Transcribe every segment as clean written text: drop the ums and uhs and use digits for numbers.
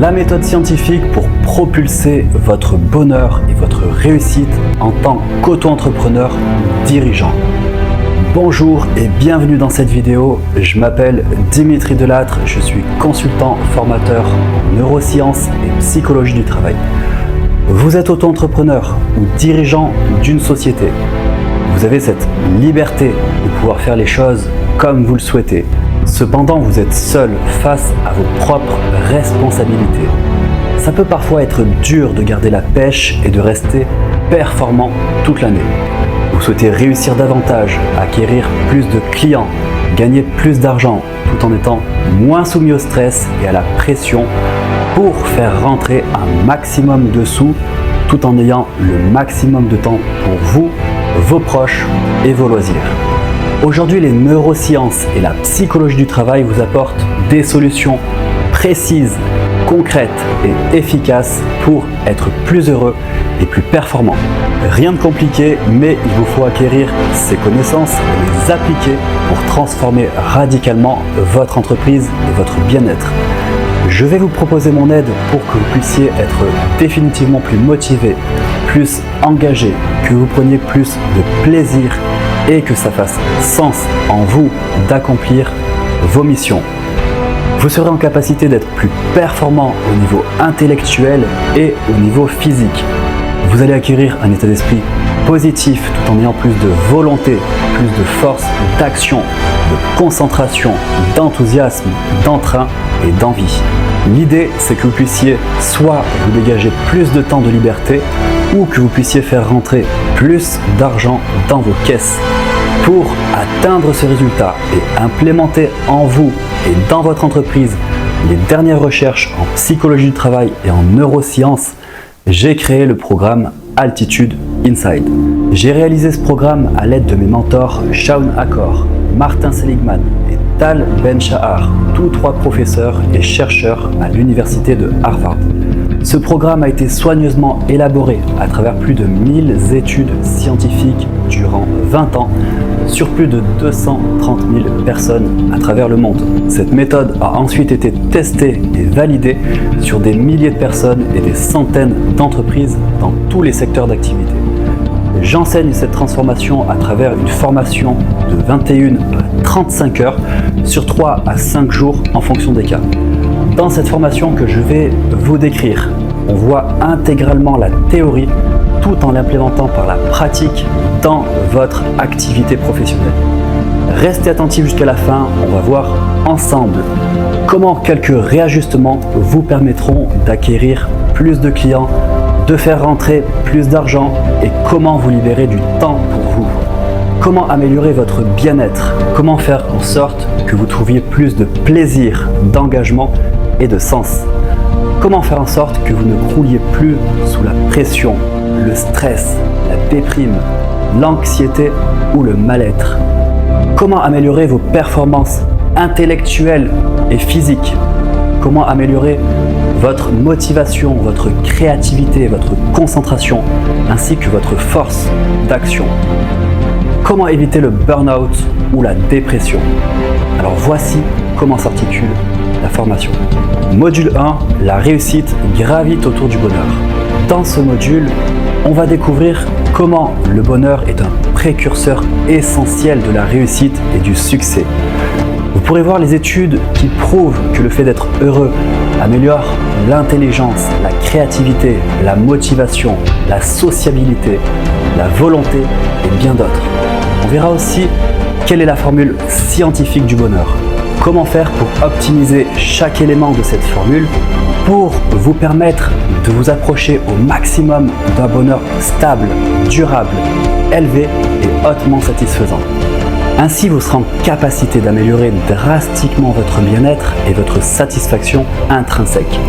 La méthode scientifique pour propulser votre bonheur et votre réussite en tant qu'auto-entrepreneur dirigeant. Bonjour et bienvenue dans cette vidéo. Je m'appelle Dimitri Delattre, je suis consultant formateur en neurosciences et psychologie du travail. Vous êtes auto-entrepreneur ou dirigeant d'une société. Vous avez cette liberté de pouvoir faire les choses comme vous le souhaitez. Cependant, vous êtes seul face à vos propres responsabilités. Ça peut parfois être dur de garder la pêche et de rester performant toute l'année. Vous souhaitez réussir davantage, acquérir plus de clients, gagner plus d'argent tout en étant moins soumis au stress et à la pression pour faire rentrer un maximum de sous tout en ayant le maximum de temps pour vous, vos proches et vos loisirs. Aujourd'hui, les neurosciences et la psychologie du travail vous apportent des solutions précises, concrètes et efficaces pour être plus heureux et plus performant. Rien de compliqué, mais il vous faut acquérir ces connaissances et les appliquer pour transformer radicalement votre entreprise et votre bien-être. Je vais vous proposer mon aide pour que vous puissiez être définitivement plus motivé, plus engagé, que vous preniez plus de plaisir et que ça fasse sens en vous d'accomplir vos missions. Vous serez en capacité d'être plus performant au niveau intellectuel et au niveau physique. Vous allez acquérir un état d'esprit positif tout en ayant plus de volonté, plus de force d'action, de concentration, d'enthousiasme, d'entrain et d'envie. L'idée, c'est que vous puissiez soit vous dégager plus de temps de liberté ou que vous puissiez faire rentrer plus d'argent dans vos caisses. Pour atteindre ce résultat et implémenter en vous et dans votre entreprise les dernières recherches en psychologie du travail et en neurosciences, j'ai créé le programme Altitude Inside. J'ai réalisé ce programme à l'aide de mes mentors Shawn Achor, Martin Seligman et Tal Ben-Shahar, tous trois professeurs et chercheurs à l'université de Harvard. Ce programme a été soigneusement élaboré à travers plus de 1000 études scientifiques durant 20 ans sur plus de 230 000 personnes à travers le monde. Cette méthode a ensuite été testée et validée sur des milliers de personnes et des centaines d'entreprises dans tous les secteurs d'activité. J'enseigne cette transformation à travers une formation de 21 à 35 heures sur 3 à 5 jours en fonction des cas. Dans cette formation que je vais vous décrire, on voit intégralement la théorie tout en l'implémentant par la pratique dans votre activité professionnelle. Restez attentifs jusqu'à la fin, on va voir ensemble comment quelques réajustements vous permettront d'acquérir plus de clients, de faire rentrer plus d'argent et comment vous libérer du temps pour vous. Comment améliorer votre bien-être, comment faire en sorte que vous trouviez plus de plaisir, d'engagement et de sens. Comment faire en sorte que vous ne crouliez plus sous la pression, le stress, la déprime, l'anxiété ou le mal-être. Comment améliorer vos performances intellectuelles et physiques. Comment améliorer votre motivation, votre créativité, votre concentration, ainsi que votre force d'action. Comment éviter le burn-out ou la dépression. Alors voici comment s'articule la formation. Module 1, la réussite gravite autour du bonheur. Dans ce module, on va découvrir comment le bonheur est un précurseur essentiel de la réussite et du succès. Vous pourrez voir les études qui prouvent que le fait d'être heureux améliore l'intelligence, la créativité, la motivation, la sociabilité, la volonté et bien d'autres. On verra aussi quelle est la formule scientifique du bonheur. Comment faire pour optimiser chaque élément de cette formule pour vous permettre de vous approcher au maximum d'un bonheur stable, durable, élevé et hautement satisfaisant. Ainsi, vous serez en capacité d'améliorer drastiquement votre bien-être et votre satisfaction intrinsèque,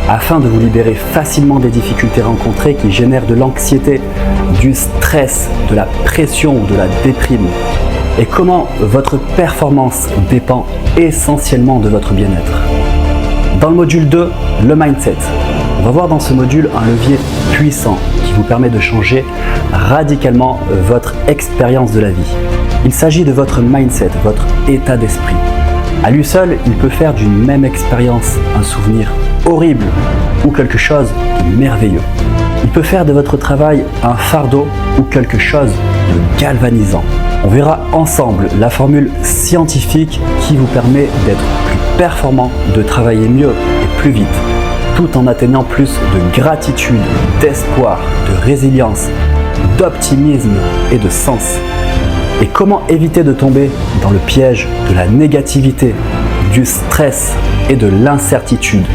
afin de vous libérer facilement des difficultés rencontrées qui génèrent de l'anxiété, du stress, de la pression ou de la déprime, et comment votre performance dépend essentiellement de votre bien-être. Dans le module 2, le mindset. On va voir dans ce module un levier puissant qui vous permet de changer radicalement votre expérience de la vie. Il s'agit de votre mindset, votre état d'esprit. À lui seul, il peut faire d'une même expérience un souvenir horrible ou quelque chose de merveilleux. Il peut faire de votre travail un fardeau ou quelque chose de galvanisant. On verra ensemble la formule scientifique qui vous permet d'être plus performant, de travailler mieux et plus vite, tout en atteignant plus de gratitude, d'espoir, de résilience, d'optimisme et de sens. Et comment éviter de tomber dans le piège de la négativité, du stress et de l'incertitude.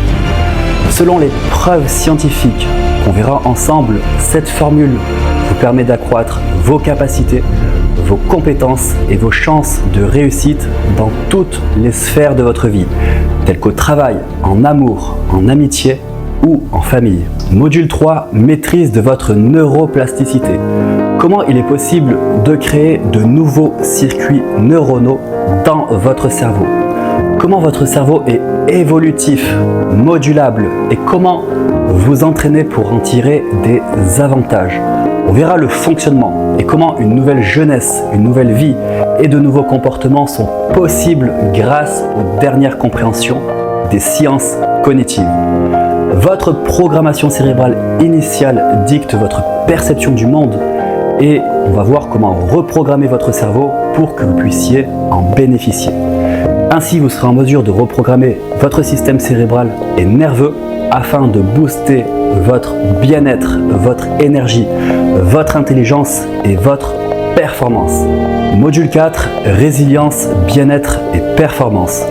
Selon les preuves scientifiques qu'on verra ensemble, cette formule vous permet d'accroître vos capacités, vos compétences et vos chances de réussite dans toutes les sphères de votre vie, telles qu'au travail, en amour, en amitié ou en famille. Module 3, maîtrise de votre neuroplasticité. Comment il est possible de créer de nouveaux circuits neuronaux dans votre cerveau? Comment votre cerveau est évolutif, modulable et comment vous entraîner pour en tirer des avantages. On verra le fonctionnement et comment une nouvelle jeunesse, une nouvelle vie et de nouveaux comportements sont possibles grâce aux dernières compréhensions des sciences cognitives. Votre programmation cérébrale initiale dicte votre perception du monde et on va voir comment reprogrammer votre cerveau pour que vous puissiez en bénéficier. Ainsi, vous serez en mesure de reprogrammer votre système cérébral et nerveux afin de booster votre bien-être, votre énergie, votre intelligence et votre performance. Module 4, résilience, bien-être et performance.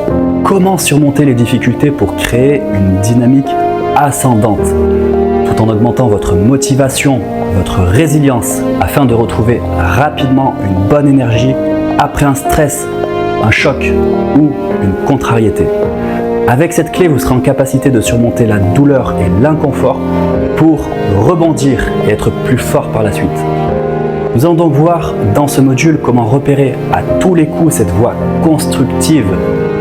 Comment surmonter les difficultés pour créer une dynamique ascendante, tout en augmentant votre motivation, votre résilience, afin de retrouver rapidement une bonne énergie après un stress, un choc ou une contrariété. Avec cette clé, vous serez en capacité de surmonter la douleur et l'inconfort pour rebondir et être plus fort par la suite. Nous allons donc voir dans ce module comment repérer à tous les coups cette voie constructive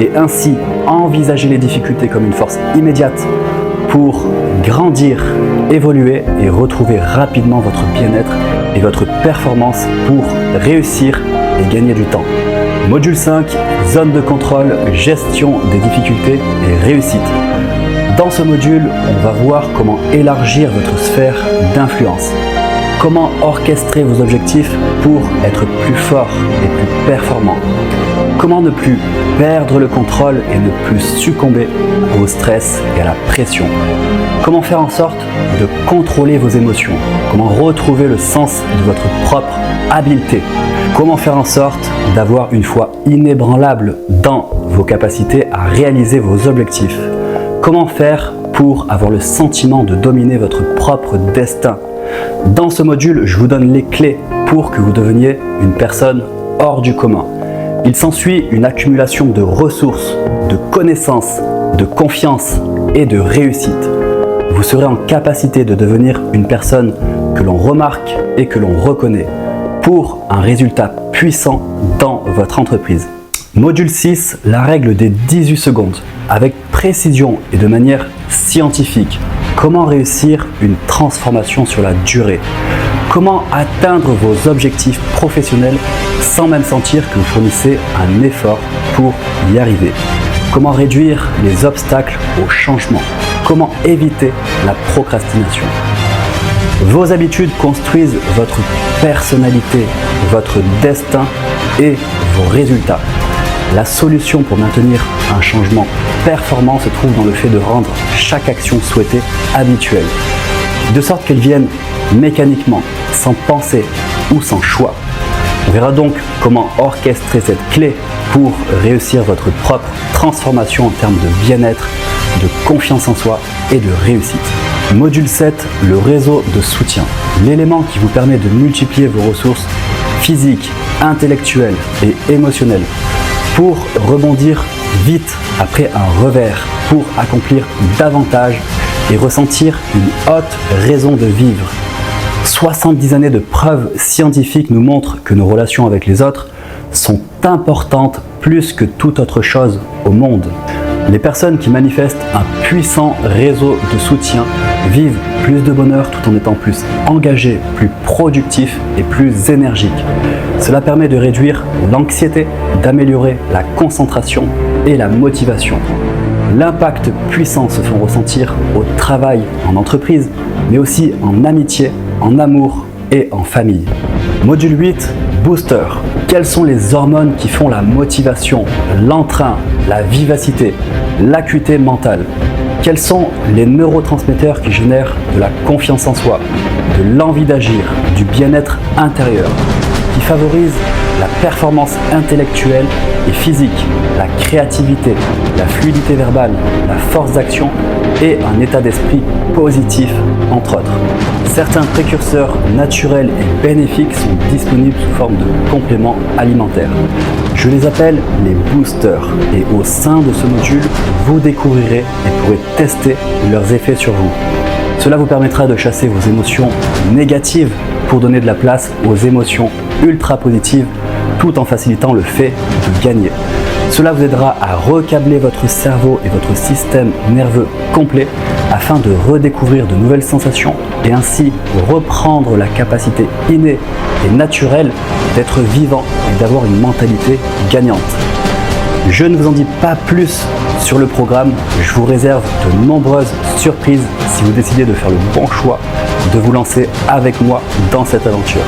et ainsi envisager les difficultés comme une force immédiate pour grandir, évoluer et retrouver rapidement votre bien-être et votre performance pour réussir et gagner du temps. Module 5, zone de contrôle, gestion des difficultés et réussite. Dans ce module, on va voir comment élargir votre sphère d'influence. Comment orchestrer vos objectifs pour être plus fort et plus performant. Comment ne plus perdre le contrôle et ne plus succomber au stress et à la pression. Comment faire en sorte de contrôler vos émotions. Comment retrouver le sens de votre propre habileté. Comment faire en sorte d'avoir une foi inébranlable dans vos capacités à réaliser vos objectifs. Comment faire pour avoir le sentiment de dominer votre propre destin. Dans ce module, je vous donne les clés pour que vous deveniez une personne hors du commun. Il s'ensuit une accumulation de ressources, de connaissances, de confiance et de réussite. Vous serez en capacité de devenir une personne que l'on remarque et que l'on reconnaît pour un résultat puissant dans votre entreprise. Module 6, la règle des 18 secondes. Avec précision et de manière scientifique, comment réussir une transformation sur la durée. Comment atteindre vos objectifs professionnels sans même sentir que vous fournissez un effort pour y arriver. Comment réduire les obstacles au changement. Comment éviter la procrastination. Vos habitudes construisent votre personnalité, votre destin et vos résultats. La solution pour maintenir un changement performant se trouve dans le fait de rendre chaque action souhaitée habituelle, de sorte qu'elle vienne mécaniquement, sans pensée ou sans choix. On verra donc comment orchestrer cette clé pour réussir votre propre transformation en termes de bien-être, de confiance en soi et de réussite. Module 7, le réseau de soutien. L'élément qui vous permet de multiplier vos ressources physiques, intellectuelles et émotionnelles pour rebondir vite après un revers, pour accomplir davantage et ressentir une haute raison de vivre. 70 années de preuves scientifiques nous montrent que nos relations avec les autres sont importantes plus que toute autre chose au monde. Les personnes qui manifestent un puissant réseau de soutien vivent plus de bonheur tout en étant plus engagés, plus productifs et plus énergiques. Cela permet de réduire l'anxiété, d'améliorer la concentration et la motivation. l'impact puissant se font ressentir au travail, en entreprise, mais aussi en amitié, en amour et en famille. Module 8, Booster. Quelles sont les hormones qui font la motivation, l'entrain, la vivacité, l'acuité mentale? Quels sont les neurotransmetteurs qui génèrent de la confiance en soi, de l'envie d'agir, du bien-être intérieur, qui favorisent la performance intellectuelle et physique, la créativité, la fluidité verbale, la force d'action et un état d'esprit positif, entre autres. Certains précurseurs naturels et bénéfiques sont disponibles sous forme de compléments alimentaires. Je les appelle les boosters et au sein de ce module, vous découvrirez et pourrez tester leurs effets sur vous. Cela vous permettra de chasser vos émotions négatives pour donner de la place aux émotions ultra positives tout en facilitant le fait de gagner. Cela vous aidera à recabler votre cerveau et votre système nerveux complet afin de redécouvrir de nouvelles sensations et ainsi reprendre la capacité innée et naturelle d'être vivant et d'avoir une mentalité gagnante. Je ne vous en dis pas plus sur le programme, je vous réserve de nombreuses surprises si vous décidez de faire le bon choix de vous lancer avec moi dans cette aventure.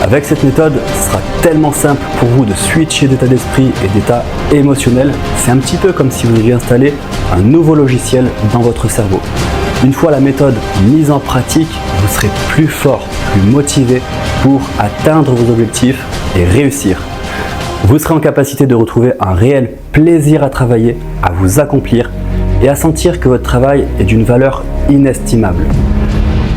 Avec cette méthode, ce sera tellement simple pour vous de switcher d'état d'esprit et d'état émotionnel. C'est un petit peu comme si vous aviez installé un nouveau logiciel dans votre cerveau. Une fois la méthode mise en pratique, vous serez plus fort, plus motivé pour atteindre vos objectifs et réussir. Vous serez en capacité de retrouver un réel plaisir à travailler, à vous accomplir et à sentir que votre travail est d'une valeur inestimable.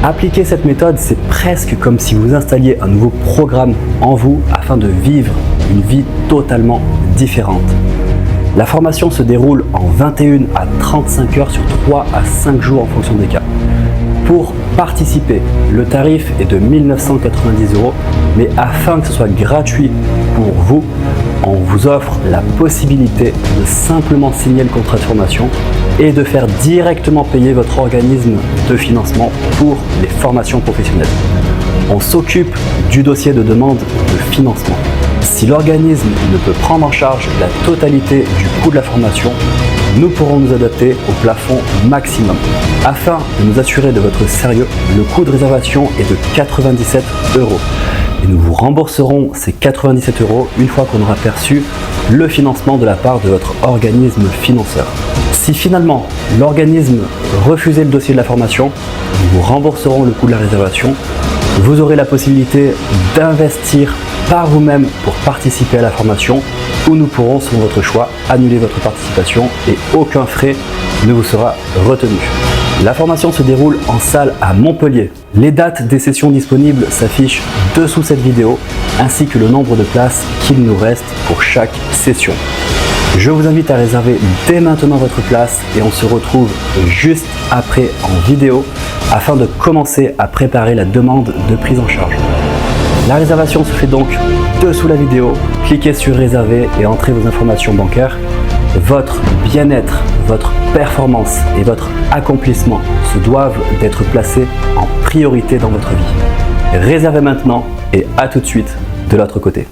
Appliquer cette méthode, c'est presque comme si vous installiez un nouveau programme en vous afin de vivre une vie totalement différente. La formation se déroule en 21 à 35 heures sur 3 à 5 jours en fonction des cas. Pour participer, le tarif est de 1 990 €, mais afin que ce soit gratuit pour vous, on vous offre la possibilité de simplement signer le contrat de formation et de faire directement payer votre organisme de financement pour les formations professionnelles. On s'occupe du dossier de demande de financement. Si l'organisme ne peut prendre en charge la totalité du coût de la formation, nous pourrons nous adapter au plafond maximum. Afin de nous assurer de votre sérieux, le coût de réservation est de 97 €. Et nous vous rembourserons ces 97 € une fois qu'on aura perçu le financement de la part de votre organisme financeur. Si finalement l'organisme refusait le dossier de la formation, nous vous rembourserons le coût de la réservation. Vous aurez la possibilité d'investir par vous-même pour participer à la formation ou nous pourrons, selon votre choix, annuler votre participation et aucun frais ne vous sera retenu. La formation se déroule en salle à Montpellier. Les dates des sessions disponibles s'affichent dessous cette vidéo ainsi que le nombre de places qu'il nous reste pour chaque session. Je vous invite à réserver dès maintenant votre place et on se retrouve juste après en vidéo afin de commencer à préparer la demande de prise en charge. La réservation se fait donc dessous la vidéo. Cliquez sur réserver et entrez vos informations bancaires. Votre bien-être, votre performance et votre accomplissement se doivent d'être placés en priorité dans votre vie. Réservez maintenant et à tout de suite de l'autre côté.